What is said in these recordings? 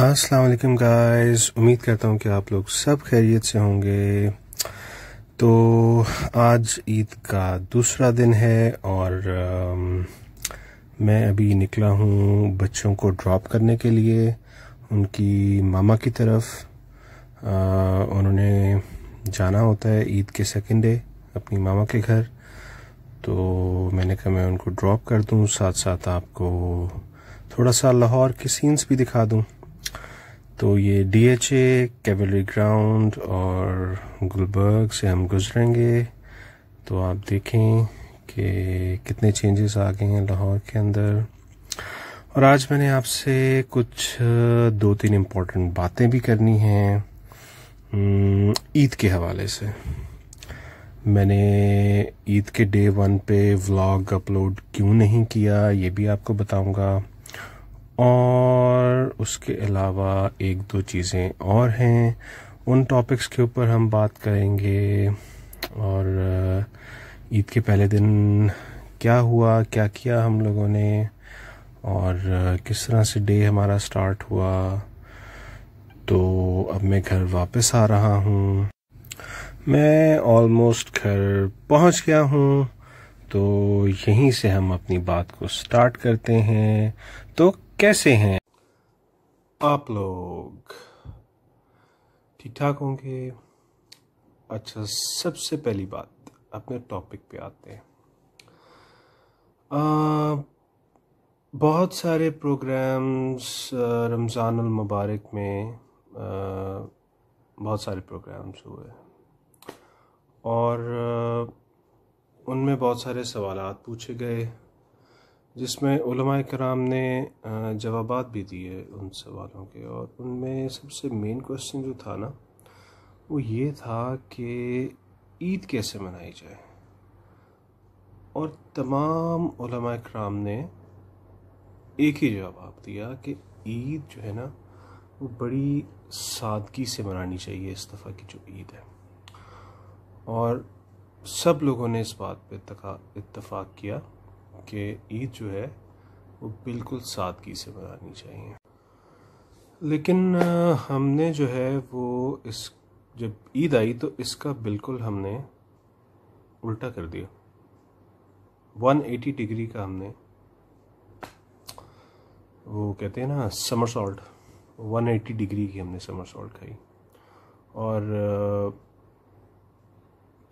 अस्सलाम वालेकुम गाइस। उम्मीद करता हूँ कि आप लोग सब खैरियत से होंगे। तो आज ईद का दूसरा दिन है और मैं अभी निकला हूँ बच्चों को ड्रॉप करने के लिए उनकी मामा की तरफ। उन्होंने जाना होता है ईद के सेकंड डे अपनी मामा के घर, तो मैंने कहा मैं उनको ड्रॉप कर दूँ, साथ साथ आपको थोड़ा सा लाहौर के सीन्स भी दिखा दूँ। तो ये डीएचए, कैवलरी ग्राउंड और गुलबर्ग से हम गुजरेंगे, तो आप देखें कि कितने चेंजेस आ गए हैं लाहौर के अंदर। और आज मैंने आपसे कुछ 2-3 इम्पोर्टेंट बातें भी करनी हैं ईद के हवाले से। मैंने ईद के डे 1 पे व्लॉग अपलोड क्यों नहीं किया ये भी आपको बताऊंगा, और उसके अलावा 1-2 चीज़ें और हैं, उन टॉपिक्स के ऊपर हम बात करेंगे। और ईद के पहले दिन क्या हुआ, क्या किया हम लोगों ने, और किस तरह से डे हमारा स्टार्ट हुआ। तो अब मैं घर वापस आ रहा हूँ, मैं ऑलमोस्ट घर पहुँच गया हूँ, तो यहीं से हम अपनी बात को स्टार्ट करते हैं। तो कैसे हैं आप लोग? ठीक ठाक होंगे? अच्छा, सबसे पहली बात अपने टॉपिक पे आते हैं। बहुत सारे प्रोग्राम्स रमज़ान अल मुबारक में बहुत सारे प्रोग्राम्स हुए और उनमें बहुत सारे सवालात पूछे गए, जिसमें उलमाए किराम ने जवाबात भी दिए उन सवालों के। और उनमें सबसे मेन क्वेश्चन जो था ना, वो ये था कि ईद कैसे मनाई जाए। और तमाम उलमाए किराम ने एक ही जवाब दिया कि ईद जो है ना, वो बड़ी सादगी से मनानी चाहिए इस दफ़ा की जो ईद है। और सब लोगों ने इस बात पे इत्तफाक किया कि ईद जो है वो बिल्कुल सादगी से मनानी चाहिए। लेकिन हमने जो है वो जब ईद आई तो इसका बिल्कुल हमने उल्टा कर दिया। 180 डिग्री का हमने, वो कहते हैं ना समरसॉल्ट, 180 डिग्री की हमने समरसॉल्ट खाई और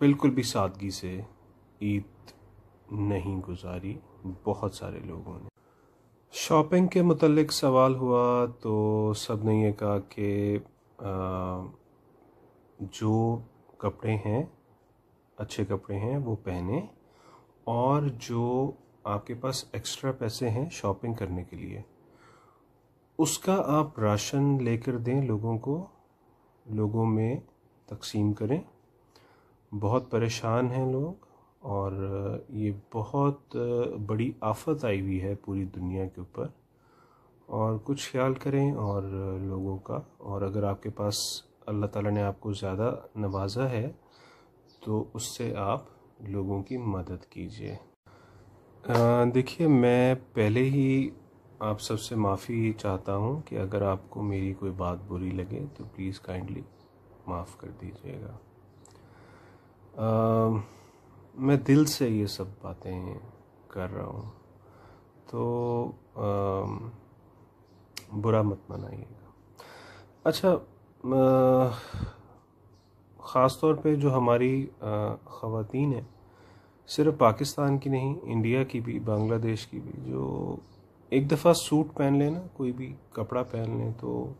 बिल्कुल भी सादगी से ईद नहीं गुजारी बहुत सारे लोगों ने। शॉपिंग के मुतल्लिक सवाल हुआ तो सब ने ये कहा कि जो कपड़े हैं, अच्छे कपड़े हैं वो पहने, और जो आपके पास एक्स्ट्रा पैसे हैं शॉपिंग करने के लिए, उसका आप राशन लेकर दें लोगों को, लोगों में तकसीम करें। बहुत परेशान हैं लोग और ये बहुत बड़ी आफत आई हुई है पूरी दुनिया के ऊपर, और कुछ ख्याल करें और लोगों का। और अगर आपके पास अल्लाह ताला ने आपको ज़्यादा नवाजा है तो उससे आप लोगों की मदद कीजिए। देखिए, मैं पहले ही आप सबसे माफ़ी चाहता हूँ कि अगर आपको मेरी कोई बात बुरी लगे तो प्लीज़ काइंडली माफ़ कर दीजिएगा। मैं दिल से ये सब बातें कर रहा हूँ, तो बुरा मत मनाइएगा। अच्छा, ख़ास तौर पे जो हमारी ख़वातीन हैं, सिर्फ पाकिस्तान की नहीं, इंडिया की भी, बांग्लादेश की भी, जो एक दफ़ा सूट पहन लें ना, कोई भी कपड़ा पहन लें, तो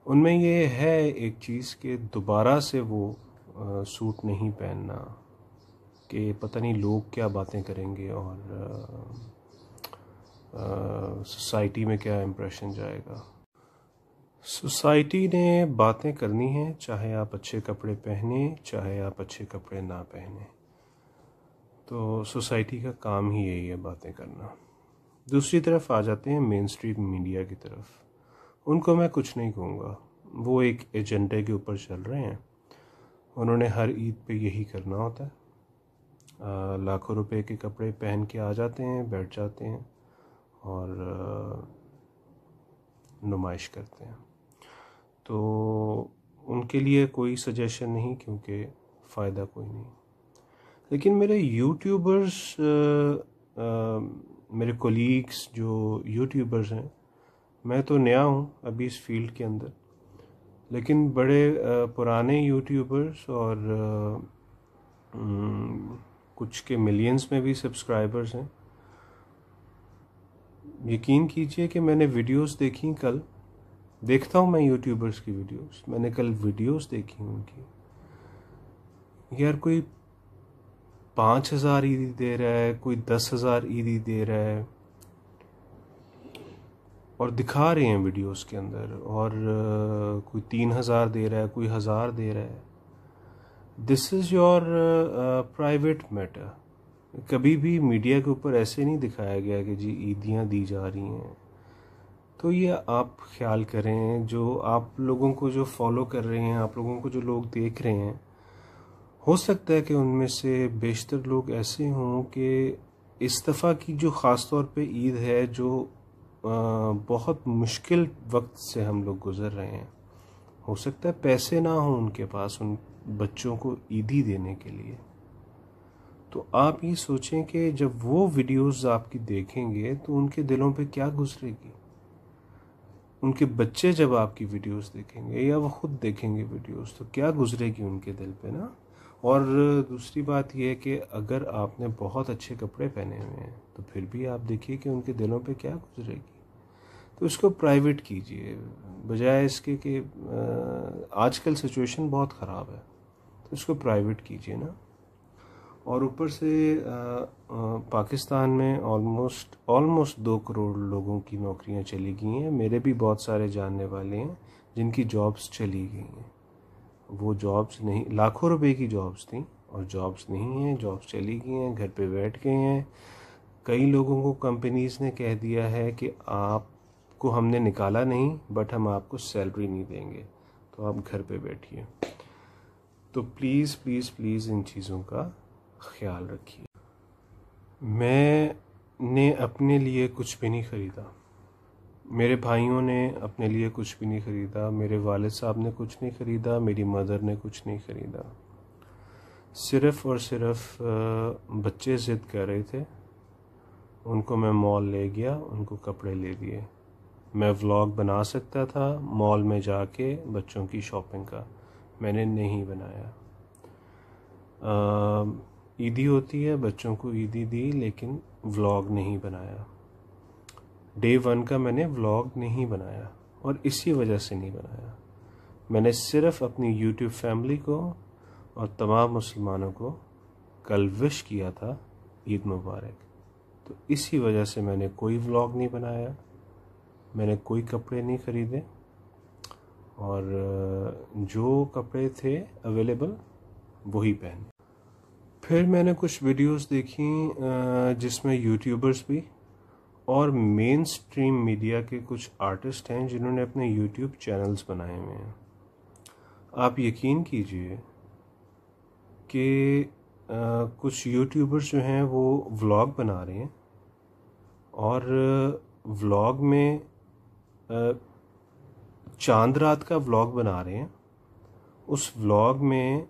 उनमें ये है एक चीज़ कि दोबारा से वो सूट नहीं पहनना, कि पता नहीं लोग क्या बातें करेंगे और सोसाइटी में क्या इम्प्रेशन जाएगा। सोसाइटी ने बातें करनी हैं, चाहे आप अच्छे कपड़े पहने, चाहे आप अच्छे कपड़े ना पहने, तो सोसाइटी का काम ही यही है, बातें करना। दूसरी तरफ आ जाते हैं मेन स्ट्रीम मीडिया की तरफ। उनको मैं कुछ नहीं कहूँगा, वो एक एजेंडे के ऊपर चल रहे हैं। उन्होंने हर ईद पे यही करना होता है, लाखों रुपए के कपड़े पहन के आ जाते हैं, बैठ जाते हैं और नुमाइश करते हैं। तो उनके लिए कोई सजेशन नहीं, क्योंकि फ़ायदा कोई नहीं। लेकिन मेरे यूट्यूबर्स, मेरे कोलीग्स जो यूट्यूबर्स हैं, मैं तो नया हूँ अभी इस फील्ड के अंदर, लेकिन बड़े पुराने यूट्यूबर्स और कुछ के मिलियंस में भी सब्सक्राइबर्स हैं। यकीन कीजिए कि मैंने वीडियोस देखी कल, देखता हूँ मैं यूट्यूबर्स की वीडियोस, मैंने कल वीडियोस देखी उनकी। यार कोई 5,000 ईदी दे रहा है, कोई 10,000 ईदी दे रहा है, और दिखा रहे हैं वीडियोस के अंदर, और कोई 3,000 दे रहा है, कोई 1,000 दे रहा है। This is your private matter. कभी भी मीडिया के ऊपर ऐसे नहीं दिखाया गया कि जी ईदियाँ दी जा रही हैं। तो ये आप ख्याल करें, जो आप लोगों को जो फॉलो कर रहे हैं, आप लोगों को जो लोग देख रहे हैं, हो सकता है कि उनमें से बेशतर लोग ऐसे हों कि इस दफ़ा की जो ख़ास तौर पे ईद है, जो बहुत मुश्किल वक्त से हम लोग गुज़र रहे हैं, हो सकता है पैसे ना हो उनके पास उन बच्चों को ईदी देने के लिए। तो आप ये सोचें कि जब वो वीडियोस आपकी देखेंगे तो उनके दिलों पे क्या गुजरेगी। उनके बच्चे जब आपकी वीडियोस देखेंगे या वो खुद देखेंगे वीडियोस, तो क्या गुजरेगी उनके दिल पे ना। और दूसरी बात यह है कि अगर आपने बहुत अच्छे कपड़े पहने हुए हैं तो फिर भी आप देखिए कि उनके दिलों पे क्या गुजरेगी। तो इसको प्राइवेट कीजिए, बजाय इसके कि आजकल सिचुएशन बहुत ख़राब है, तो इसको प्राइवेट कीजिए ना। और ऊपर से पाकिस्तान में ऑलमोस्ट 2 करोड़ लोगों की नौकरियां चली गई हैं। मेरे भी बहुत सारे जानने वाले हैं जिनकी जॉब्स चली गई हैं। वो जॉब्स नहीं, लाखों रुपए की जॉब्स थी और जॉब्स नहीं हैं, जॉब्स चली गई हैं, घर पे बैठ गए हैं। कई लोगों को कंपनीज ने कह दिया है कि आपको हमने निकाला नहीं, बट हम आपको सैलरी नहीं देंगे, तो आप घर पे बैठिए। तो प्लीज़ प्लीज़ प्लीज़ इन चीज़ों का ख्याल रखिए। मैंने अपने लिए कुछ भी नहीं ख़रीदा, मेरे भाइयों ने अपने लिए कुछ भी नहीं ख़रीदा, मेरे वालिद साहब ने कुछ नहीं ख़रीदा, मेरी मदर ने कुछ नहीं ख़रीदा। सिर्फ़ और सिर्फ बच्चे ज़िद कर रहे थे, उनको मैं मॉल ले गया, उनको कपड़े ले दिए। मैं व्लॉग बना सकता था मॉल में जाके बच्चों की शॉपिंग का, मैंने नहीं बनाया। ईदी होती है, बच्चों को ईदी दी, लेकिन व्लॉग नहीं बनाया। डे 1 का मैंने व्लॉग नहीं बनाया, और इसी वजह से नहीं बनाया। मैंने सिर्फ अपनी यूट्यूब फैमिली को और तमाम मुसलमानों को कल विश किया था ईद मुबारक। तो इसी वजह से मैंने कोई व्लॉग नहीं बनाया, मैंने कोई कपड़े नहीं ख़रीदे, और जो कपड़े थे अवेलेबल वही पहने। फिर मैंने कुछ वीडियोस देखी जिसमें यूट्यूबर्स भी और मेन स्ट्रीम मीडिया के कुछ आर्टिस्ट हैं जिन्होंने अपने यूट्यूब चैनल्स बनाए हुए हैं। आप यकीन कीजिए कि कुछ यूट्यूबर्स जो हैं वो व्लॉग बना रहे हैं, और व्लॉग में चांद रात का व्लॉग बना रहे हैं। उस व्लॉग में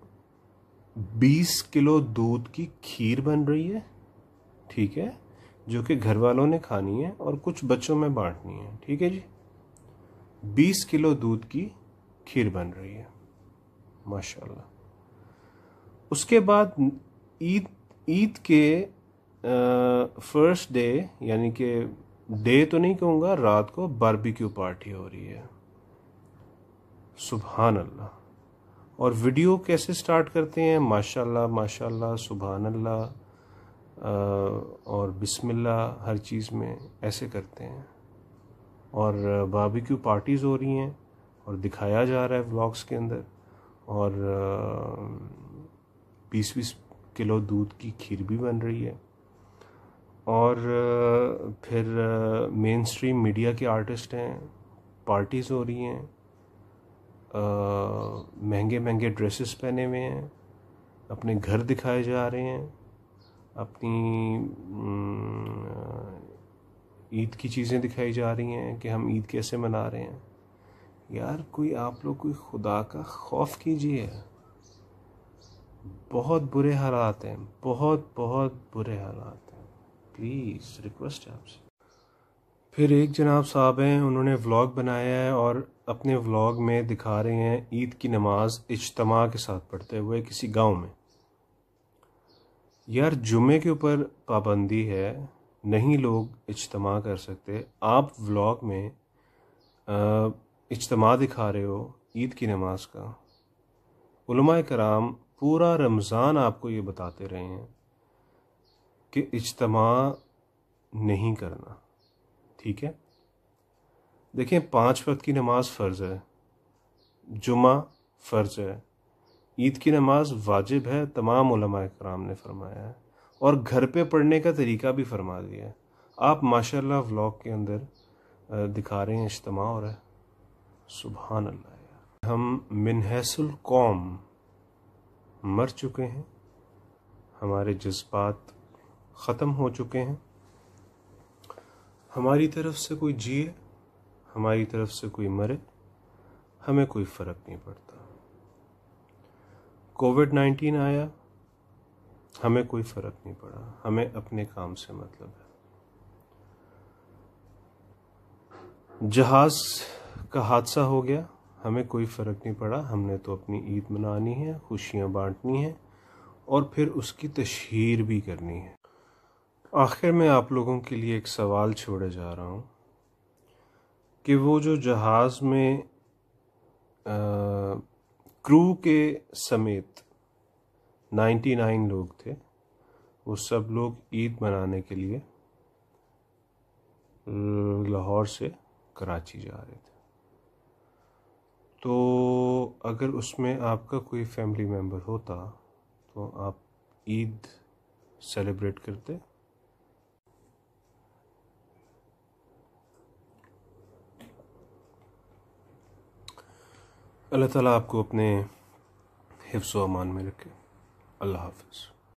20 किलो दूध की खीर बन रही है, ठीक है, जो कि घर वालों ने खानी है और कुछ बच्चों में बांटनी है, ठीक है जी। 20 किलो दूध की खीर बन रही है, माशाल्लाह। उसके बाद ईद के फर्स्ट डे, यानी कि डे तो नहीं कहूँगा, रात को बारबेक्यू पार्टी हो रही है। सुभान अल्लाह। और वीडियो कैसे स्टार्ट करते हैं, माशाल्लाह माशाल्लाह, सुभान अल्लाह और बिस्मिल्लाह, हर चीज़ में ऐसे करते हैं। और बारबेक्यू पार्टीज़ हो रही हैं और दिखाया जा रहा है व्लॉग्स के अंदर, और 20-20 किलो दूध की खीर भी बन रही है। और फिर मेन स्ट्रीम मीडिया के आर्टिस्ट हैं, पार्टीज़ हो रही हैं, महंगे महंगे ड्रेसेस पहने हुए हैं, अपने घर दिखाए जा रहे हैं, अपनी ईद की चीज़ें दिखाई जा रही हैं कि हम ईद कैसे मना रहे हैं। यार कोई आप लोग कोई खुदा का खौफ कीजिए। बहुत बुरे हालात हैं, बहुत बहुत बुरे हालात हैं। प्लीज़ रिक्वेस्ट है आपसे। फिर एक जनाब साहब हैं, उन्होंने व्लॉग बनाया है और अपने व्लॉग में दिखा रहे हैं ईद की नमाज इज्तमा के साथ पढ़ते हुए किसी गांव में। यार जुमे के ऊपर पाबंदी है, नहीं लोग इज्तमा कर सकते। आप व्लॉग में इज्तमा दिखा रहे हो ईद की नमाज का। उलमाए कराम पूरा रमज़ान आपको ये बताते रहे हैं कि इज्तमा नहीं करना, ठीक है। देखें, 5 वक्त की नमाज फ़र्ज़ है, जुमा फ़र्ज़ है, ईद की नमाज वाजिब है, तमाम उलमाए कराम ने फरमाया है, और घर पे पढ़ने का तरीका भी फरमा दिया है। आप माशाल्लाह व्लॉग के अंदर दिखा रहे हैं इज्तिमा हो रहा है। सुभान अल्लाह। यार हम मिनहसुल कौम मर चुके हैं, हमारे जज्बात ख़त्म हो चुके हैं। हमारी तरफ से कोई जिए, हमारी तरफ से कोई मरे, हमें कोई फ़र्क नहीं पड़ता। कोविड-19 आया, हमें कोई फ़र्क नहीं पड़ा, हमें अपने काम से मतलब है। जहाज़ का हादसा हो गया, हमें कोई फ़र्क नहीं पड़ा, हमने तो अपनी ईद मनानी है, खुशियाँ बांटनी हैं और फिर उसकी तशहीर भी करनी है। आखिर में आप लोगों के लिए एक सवाल छोड़े जा रहा हूँ कि वो जो जहाज़ में क्रू के समेत 99 लोग थे, वो सब लोग ईद मनाने के लिए लाहौर से कराची जा रहे थे। तो अगर उसमें आपका कोई फैमिली मेम्बर होता तो आप ईद सेलिब्रेट करते? अल्लाह ताला आपको अपने हिफ्ज़ व अमान में रखे। अल्लाह हाफ़िज़।